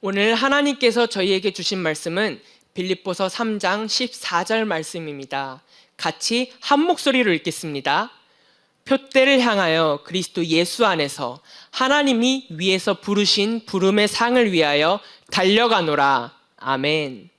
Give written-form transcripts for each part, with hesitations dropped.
오늘 하나님께서 저희에게 주신 말씀은 빌립보서 3장 14절 말씀입니다. 같이 한 목소리로 읽겠습니다. 표대를 향하여 그리스도 예수 안에서 하나님이 위에서 부르신 부름의 상을 위하여 달려가노라. 아멘.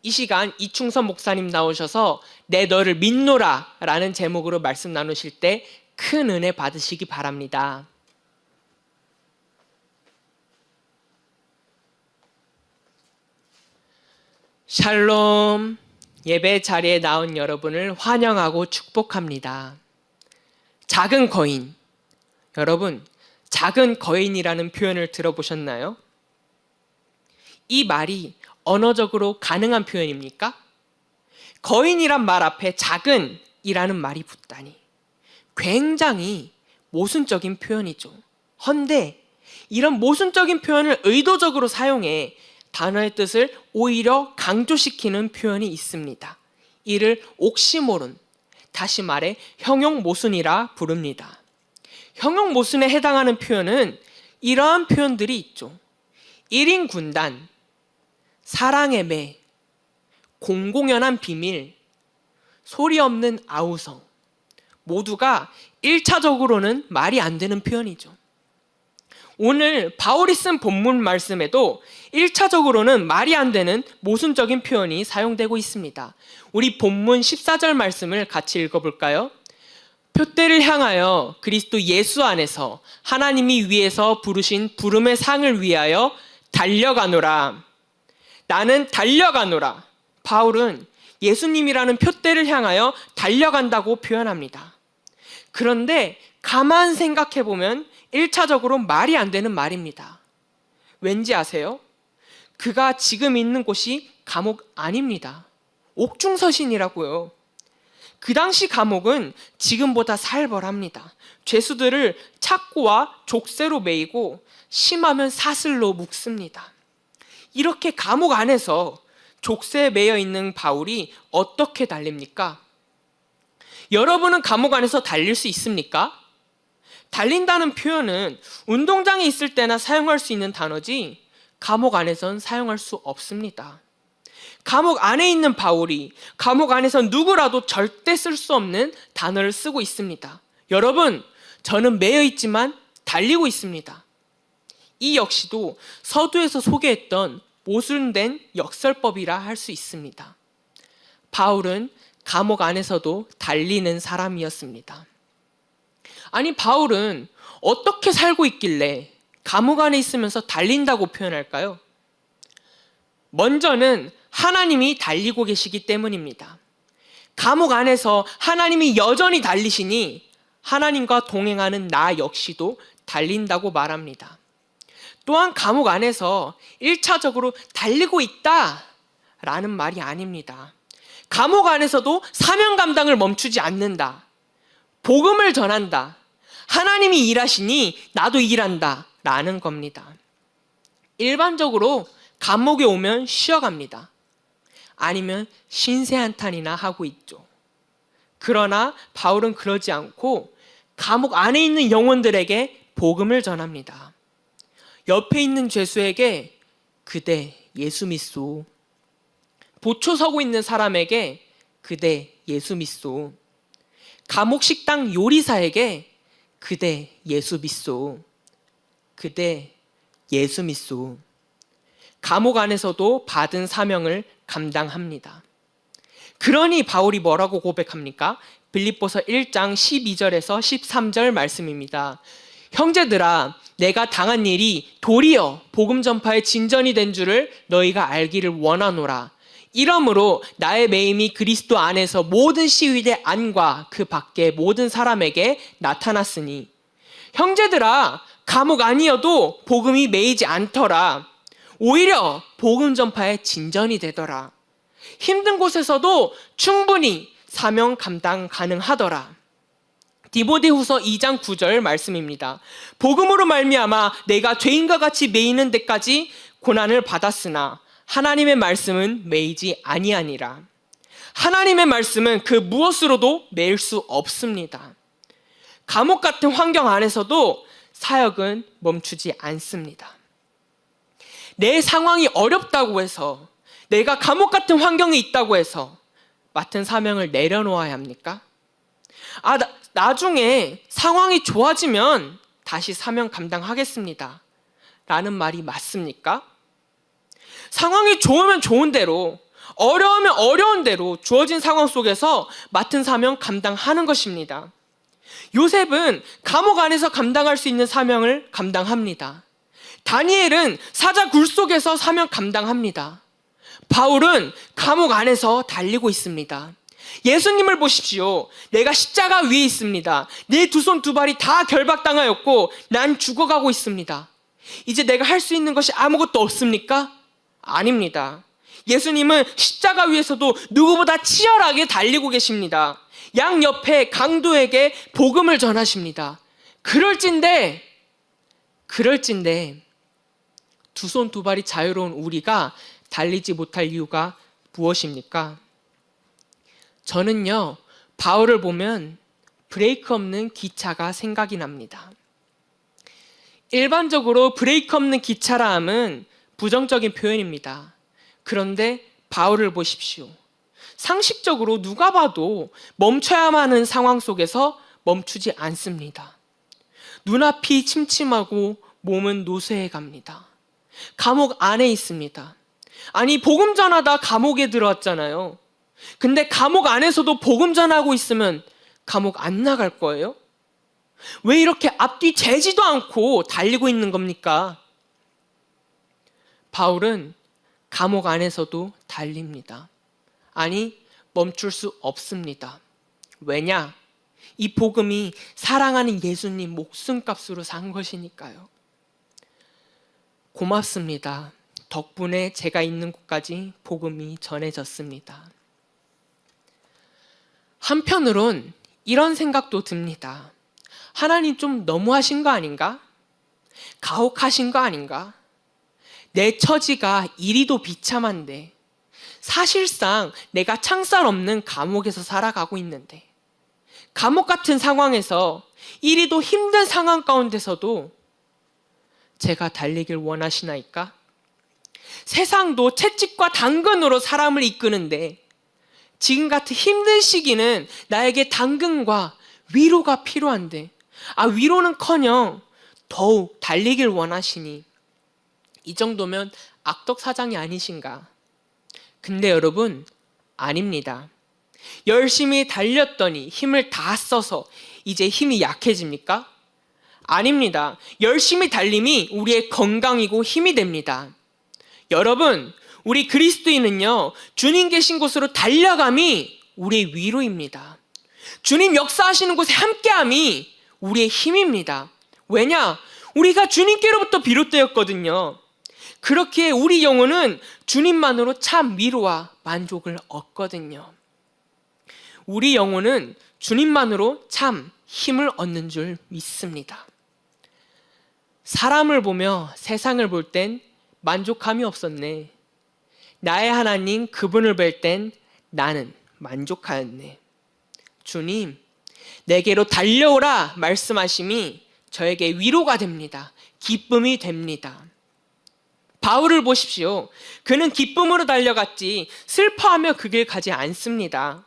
이 시간 이충선 목사님 나오셔서 내 너를 믿노라 라는 제목으로 말씀 나누실 때 큰 은혜 받으시기 바랍니다. 샬롬. 예배 자리에 나온 여러분을 환영하고 축복합니다. 작은 거인. 여러분, 작은 거인이라는 표현을 들어보셨나요? 이 말이 언어적으로 가능한 표현입니까? 거인이란 말 앞에 작은이라는 말이 붙다니 굉장히 모순적인 표현이죠. 헌데 이런 모순적인 표현을 의도적으로 사용해 단어의 뜻을 오히려 강조시키는 표현이 있습니다. 이를 옥시모론, 다시 말해 형용모순이라 부릅니다. 형용모순에 해당하는 표현은 이러한 표현들이 있죠. 1인 군단, 사랑의 매, 공공연한 비밀, 소리 없는 아우성, 모두가 1차적으로는 말이 안 되는 표현이죠. 오늘 바울이 쓴 본문 말씀에도 1차적으로는 말이 안 되는 모순적인 표현이 사용되고 있습니다. 우리 본문 14절 말씀을 같이 읽어볼까요? 표대를 향하여 그리스도 예수 안에서 하나님이 위에서 부르신 부름의 상을 위하여 달려가노라. 나는 달려가노라. 바울은 예수님이라는 표대를 향하여 달려간다고 표현합니다. 그런데 가만 생각해보면 1차적으로 말이 안 되는 말입니다. 왠지 아세요? 그가 지금 있는 곳이 감옥 아닙니다. 옥중서신이라고요. 그 당시 감옥은 지금보다 살벌합니다. 죄수들을 착고와 족쇄로 매이고 심하면 사슬로 묶습니다. 이렇게 감옥 안에서 족쇄에 매여 있는 바울이 어떻게 달립니까? 여러분은 감옥 안에서 달릴 수 있습니까? 달린다는 표현은 운동장에 있을 때나 사용할 수 있는 단어지 감옥 안에선 사용할 수 없습니다. 감옥 안에 있는 바울이 감옥 안에서 누구라도 절대 쓸 수 없는 단어를 쓰고 있습니다. 여러분, 저는 매여 있지만 달리고 있습니다. 이 역시도 서두에서 소개했던 모순된 역설법이라 할 수 있습니다. 바울은 감옥 안에서도 달리는 사람이었습니다. 아니, 바울은 어떻게 살고 있길래 감옥 안에 있으면서 달린다고 표현할까요? 먼저는 하나님이 달리고 계시기 때문입니다. 감옥 안에서 하나님이 여전히 달리시니 하나님과 동행하는 나 역시도 달린다고 말합니다. 또한 감옥 안에서 1차적으로 달리고 있다라는 말이 아닙니다. 감옥 안에서도 사명 감당을 멈추지 않는다. 복음을 전한다. 하나님이 일하시니 나도 일한다 라는 겁니다. 일반적으로 감옥에 오면 쉬어갑니다. 아니면 신세 한탄이나 하고 있죠. 그러나 바울은 그러지 않고 감옥 안에 있는 영혼들에게 복음을 전합니다. 옆에 있는 죄수에게 그대 예수 믿소. 보초 서고 있는 사람에게 그대 예수 믿소. 감옥 식당 요리사에게 그대 예수 믿소. 그대 예수 믿소. 감옥 안에서도 받은 사명을 감당합니다. 그러니 바울이 뭐라고 고백합니까? 빌립보서 1장 12절에서 13절 말씀입니다. 형제들아, 내가 당한 일이 도리어 복음 전파의 진전이 된 줄을 너희가 알기를 원하노라. 이러므로 나의 매임이 그리스도 안에서 모든 시위대 안과 그 밖의 모든 사람에게 나타났으니 형제들아, 감옥 아니어도 복음이 매이지 않더라. 오히려 복음 전파의 진전이 되더라. 힘든 곳에서도 충분히 사명 감당 가능하더라. 디모데후서 2장 9절 말씀입니다. 복음으로 말미암아 내가 죄인과 같이 매이는 데까지 고난을 받았으나 하나님의 말씀은 매이지 아니하니라. 하나님의 말씀은 그 무엇으로도 매일 수 없습니다. 감옥 같은 환경 안에서도 사역은 멈추지 않습니다. 내 상황이 어렵다고 해서, 내가 감옥 같은 환경에 있다고 해서 맡은 사명을 내려놓아야 합니까? 나중에 상황이 좋아지면 다시 사명 감당하겠습니다 라는 말이 맞습니까? 상황이 좋으면 좋은 대로, 어려우면 어려운 대로 주어진 상황 속에서 맡은 사명 감당하는 것입니다. 요셉은 감옥 안에서 감당할 수 있는 사명을 감당합니다. 다니엘은 사자 굴 속에서 사명 감당합니다. 바울은 감옥 안에서 달리고 있습니다. 예수님을 보십시오. 내가 십자가 위에 있습니다. 내 두 손 두 발이 다 결박당하였고 난 죽어가고 있습니다. 이제 내가 할 수 있는 것이 아무것도 없습니까? 아닙니다. 예수님은 십자가 위에서도 누구보다 치열하게 달리고 계십니다. 양옆에 강도에게 복음을 전하십니다. 그럴진데 두 손 두 발이 자유로운 우리가 달리지 못할 이유가 무엇입니까? 저는요, 바울을 보면 브레이크 없는 기차가 생각이 납니다. 일반적으로 브레이크 없는 기차라 함은 부정적인 표현입니다. 그런데 바울을 보십시오. 상식적으로 누가 봐도 멈춰야만 하는 상황 속에서 멈추지 않습니다. 눈앞이 침침하고 몸은 노쇠해 갑니다. 감옥 안에 있습니다. 아니, 복음 전하다 감옥에 들어왔잖아요. 근데 감옥 안에서도 복음 전하고 있으면 감옥 안 나갈 거예요? 왜 이렇게 앞뒤 재지도 않고 달리고 있는 겁니까? 바울은 감옥 안에서도 달립니다. 아니, 멈출 수 없습니다. 왜냐? 이 복음이 사랑하는 예수님 목숨값으로 산 것이니까요. 고맙습니다. 덕분에 제가 있는 곳까지 복음이 전해졌습니다. 한편으론 이런 생각도 듭니다. 하나님 좀 너무하신 거 아닌가? 가혹하신 거 아닌가? 내 처지가 이리도 비참한데, 사실상 내가 창살 없는 감옥에서 살아가고 있는데, 감옥 같은 상황에서 이리도 힘든 상황 가운데서도 제가 달리길 원하시나이까? 세상도 채찍과 당근으로 사람을 이끄는데 지금 같은 힘든 시기는 나에게 당근과 위로가 필요한데, 위로는커녕 더욱 달리길 원하시니 이 정도면 악덕사장이 아니신가? 근데 여러분, 아닙니다. 열심히 달렸더니 힘을 다 써서 이제 힘이 약해집니까? 아닙니다. 열심히 달림이 우리의 건강이고 힘이 됩니다. 여러분, 우리 그리스도인은요, 주님 계신 곳으로 달려감이 우리의 위로입니다. 주님 역사하시는 곳에 함께함이 우리의 힘입니다. 왜냐? 우리가 주님께로부터 비롯되었거든요. 그렇게 우리 영혼은 주님만으로 참 위로와 만족을 얻거든요. 우리 영혼은 주님만으로 참 힘을 얻는 줄 믿습니다. 사람을 보며 세상을 볼 땐 만족함이 없었네. 나의 하나님 그분을 뵐 땐 나는 만족하였네. 주님, 내게로 달려오라 말씀하심이 저에게 위로가 됩니다. 기쁨이 됩니다. 바울을 보십시오. 그는 기쁨으로 달려갔지 슬퍼하며 그 길 가지 않습니다.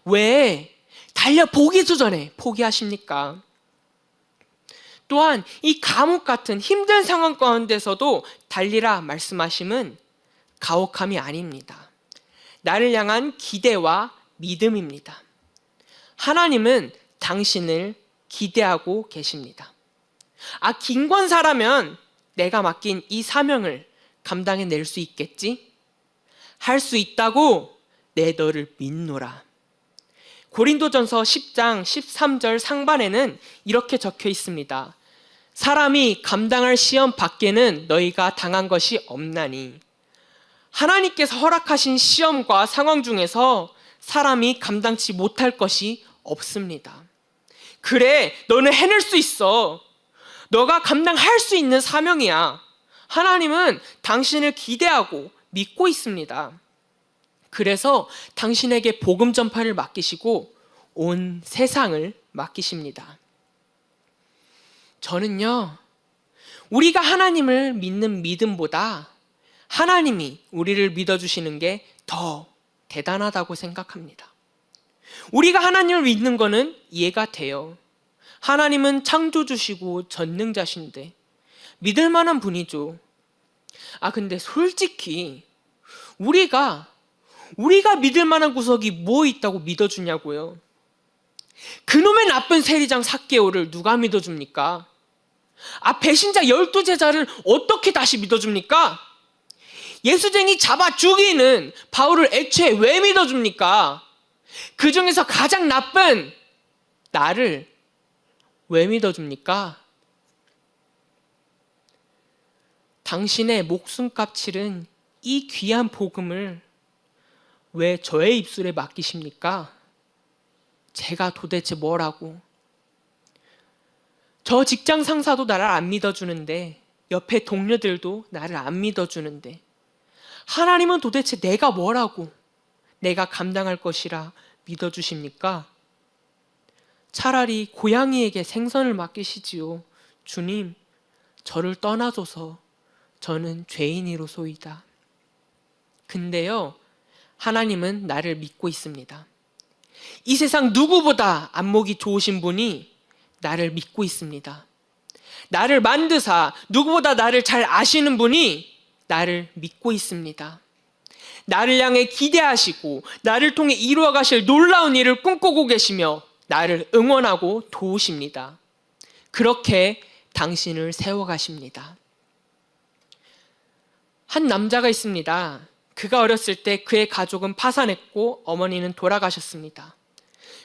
왜? 달려보기도 전에 포기하십니까? 또한 이 감옥 같은 힘든 상황 가운데서도 달리라 말씀하심은 가혹함이 아닙니다. 나를 향한 기대와 믿음입니다. 하나님은 당신을 기대하고 계십니다. 김권사라면 내가 맡긴 이 사명을 감당해낼 수 있겠지? 할 수 있다고 내 너를 믿노라. 고린도전서 10장 13절 상반에는 이렇게 적혀 있습니다. 사람이 감당할 시험 밖에는 너희가 당한 것이 없나니. 하나님께서 허락하신 시험과 상황 중에서 사람이 감당치 못할 것이 없습니다. 그래, 너는 해낼 수 있어. 너가 감당할 수 있는 사명이야. 하나님은 당신을 기대하고 믿고 있습니다. 그래서 당신에게 복음 전파를 맡기시고 온 세상을 맡기십니다. 저는요, 우리가 하나님을 믿는 믿음보다 하나님이 우리를 믿어주시는 게 더 대단하다고 생각합니다. 우리가 하나님을 믿는 거는 이해가 돼요. 하나님은 창조주시고 전능자신데 믿을 만한 분이죠. 근데 솔직히 우리가 믿을 만한 구석이 뭐 있다고 믿어주냐고요. 그놈의 나쁜 세리장 삭개오를 누가 믿어줍니까? 배신자 12제자를 어떻게 다시 믿어줍니까? 예수쟁이 잡아 죽이는 바울을 애초에 왜 믿어줍니까? 그 중에서 가장 나쁜 나를 왜 믿어줍니까? 당신의 목숨값 치른 이 귀한 복음을 왜 저의 입술에 맡기십니까? 제가 도대체 뭐라고? 저 직장 상사도 나를 안 믿어주는데, 옆에 동료들도 나를 안 믿어주는데, 하나님은 도대체 내가 뭐라고 내가 감당할 것이라 믿어주십니까? 차라리 고양이에게 생선을 맡기시지요. 주님, 저를 떠나소서. 저는 죄인이로소이다. 근데요, 하나님은 나를 믿고 있습니다. 이 세상 누구보다 안목이 좋으신 분이 나를 믿고 있습니다. 나를 만드사 누구보다 나를 잘 아시는 분이 나를 믿고 있습니다. 나를 향해 기대하시고 나를 통해 이루어 가실 놀라운 일을 꿈꾸고 계시며 나를 응원하고 도우십니다. 그렇게 당신을 세워가십니다. 한 남자가 있습니다. 그가 어렸을 때 그의 가족은 파산했고 어머니는 돌아가셨습니다.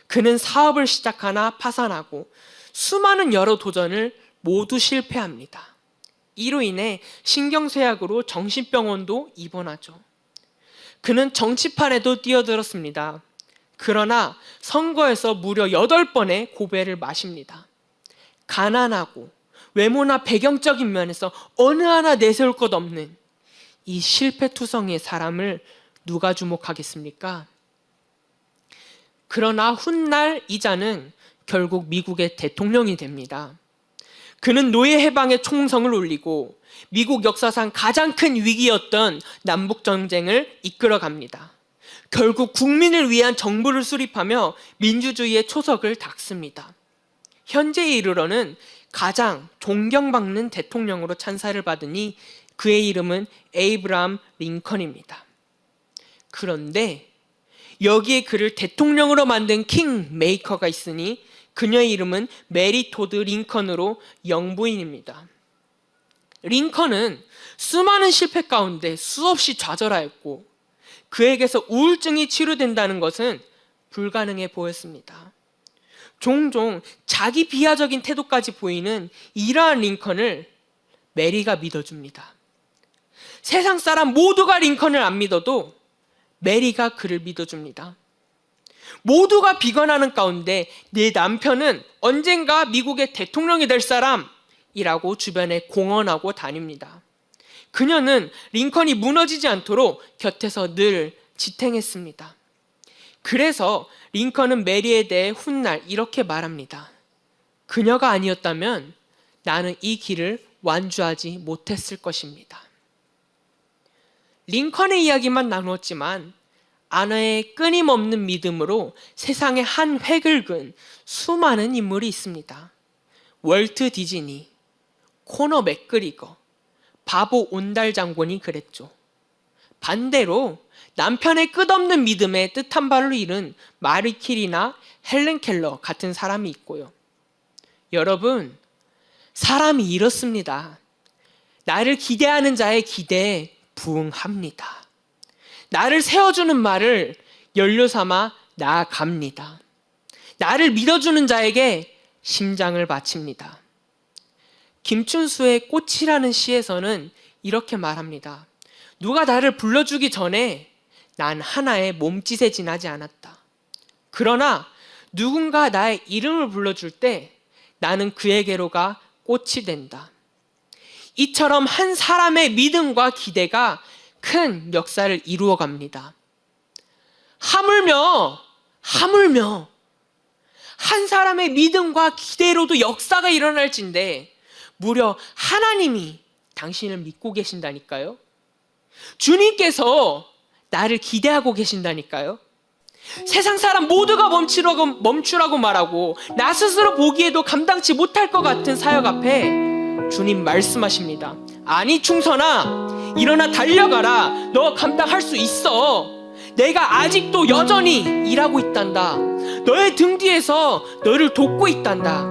그는 사업을 시작하나 파산하고 수많은 여러 도전을 모두 실패합니다. 이로 인해 신경쇠약으로 정신병원도 입원하죠. 그는 정치판에도 뛰어들었습니다. 그러나 선거에서 무려 8번의 고배를 마십니다. 가난하고 외모나 배경적인 면에서 어느 하나 내세울 것 없는 이 실패투성이의 사람을 누가 주목하겠습니까? 그러나 훗날 이자는 결국 미국의 대통령이 됩니다. 그는 노예 해방의 총성을 울리고 미국 역사상 가장 큰 위기였던 남북전쟁을 이끌어갑니다. 결국 국민을 위한 정부를 수립하며 민주주의의 초석을 닦습니다. 현재에 이르러는 가장 존경받는 대통령으로 찬사를 받으니 그의 이름은 에이브라함 링컨입니다. 그런데 여기에 그를 대통령으로 만든 킹메이커가 있으니 그녀의 이름은 메리 토드 링컨으로 영부인입니다. 링컨은 수많은 실패 가운데 수없이 좌절하였고 그에게서 우울증이 치료된다는 것은 불가능해 보였습니다. 종종 자기 비하적인 태도까지 보이는 이러한 링컨을 메리가 믿어줍니다. 세상 사람 모두가 링컨을 안 믿어도 메리가 그를 믿어줍니다. 모두가 비관하는 가운데 내 남편은 언젠가 미국의 대통령이 될 사람이라고 주변에 공언하고 다닙니다. 그녀는 링컨이 무너지지 않도록 곁에서 늘 지탱했습니다. 그래서 링컨은 메리에 대해 훗날 이렇게 말합니다. 그녀가 아니었다면 나는 이 길을 완주하지 못했을 것입니다. 링컨의 이야기만 나누었지만 아내의 끊임없는 믿음으로 세상에 한 획을 그은 수많은 인물이 있습니다. 월트 디즈니, 코너 맥그리거, 바보 온달 장군이 그랬죠. 반대로 남편의 끝없는 믿음에 뜻한 바를 이룬 마리 킬이나 헬렌 켈러 같은 사람이 있고요. 여러분, 사람이 이렇습니다. 나를 기대하는 자의 기대에 부응합니다. 나를 세워주는 말을 연료 삼아 나아갑니다. 나를 믿어주는 자에게 심장을 바칩니다. 김춘수의 꽃이라는 시에서는 이렇게 말합니다. 누가 나를 불러주기 전에 난 하나의 몸짓에 지나지 않았다. 그러나 누군가 나의 이름을 불러줄 때 나는 그에게로 가 꽃이 된다. 이처럼 한 사람의 믿음과 기대가 큰 역사를 이루어 갑니다. 하물며 한 사람의 믿음과 기대로도 역사가 일어날진데 무려 하나님이 당신을 믿고 계신다니까요. 주님께서 나를 기대하고 계신다니까요. 세상 사람 모두가 멈추라고 말하고 나 스스로 보기에도 감당치 못할 것 같은 사역 앞에 주님 말씀하십니다. 아니 충선아, 일어나 달려가라. 너 감당할 수 있어. 내가 아직도 여전히 일하고 있단다. 너의 등 뒤에서 너를 돕고 있단다.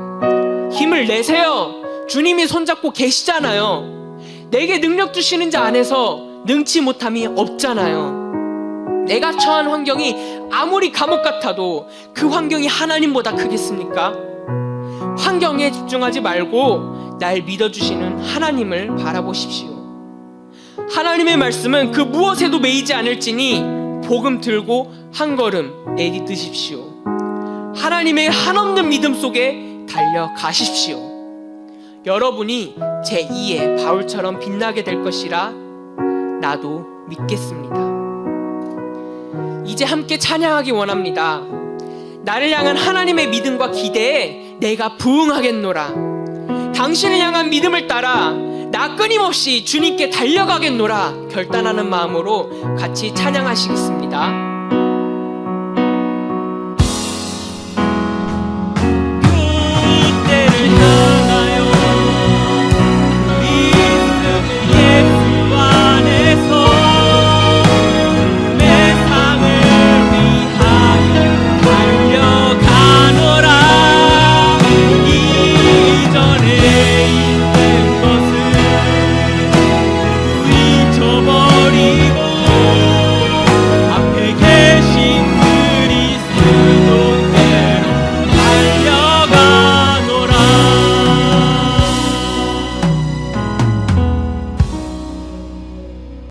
힘을 내세요. 주님이 손잡고 계시잖아요. 내게 능력 주시는 자 안에서 능치 못함이 없잖아요. 내가 처한 환경이 아무리 감옥 같아도 그 환경이 하나님보다 크겠습니까? 환경에 집중하지 말고 날 믿어주시는 하나님을 바라보십시오. 하나님의 말씀은 그 무엇에도 매이지 않을지니 복음 들고 한 걸음 내딛으십시오. 하나님의 한없는 믿음 속에 달려가십시오. 여러분이 제2의 바울처럼 빛나게 될 것이라 나도 믿겠습니다. 이제 함께 찬양하기 원합니다. 나를 향한 하나님의 믿음과 기대에 내가 부응하겠노라. 당신을 향한 믿음을 따라 나 끊임없이 주님께 달려가겠노라 결단하는 마음으로 같이 찬양하시겠습니다.